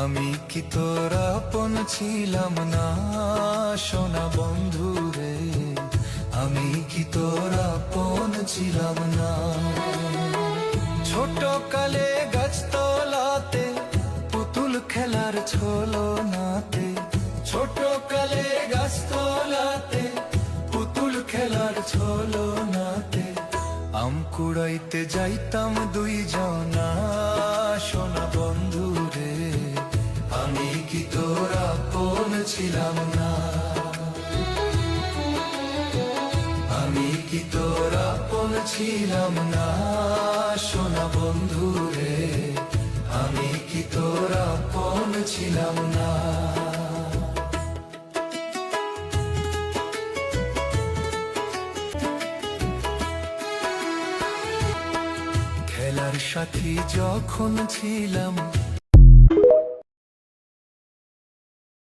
আমি কি তোর আপন ছিলাম না সোনা বন্ধু রে, আমি কি তোর আপন ছিলাম না। ছোট কালে গাছতলাতে পুতুল খেলার ছলনাতে, ছোট কালে গাছতলাতে পুতুল খেলার ছলনাতে আম কুড়াইতে যাইতাম দুইজনা সোনা বন্ধু রে, আমি কি তোর আপন ছিলাম না। আমি কি তোর আপন ছিলাম না সোনা বন্ধু রে, আমি কি তোর আপন ছিলাম না। খেলার সাথী যখন ছিলাম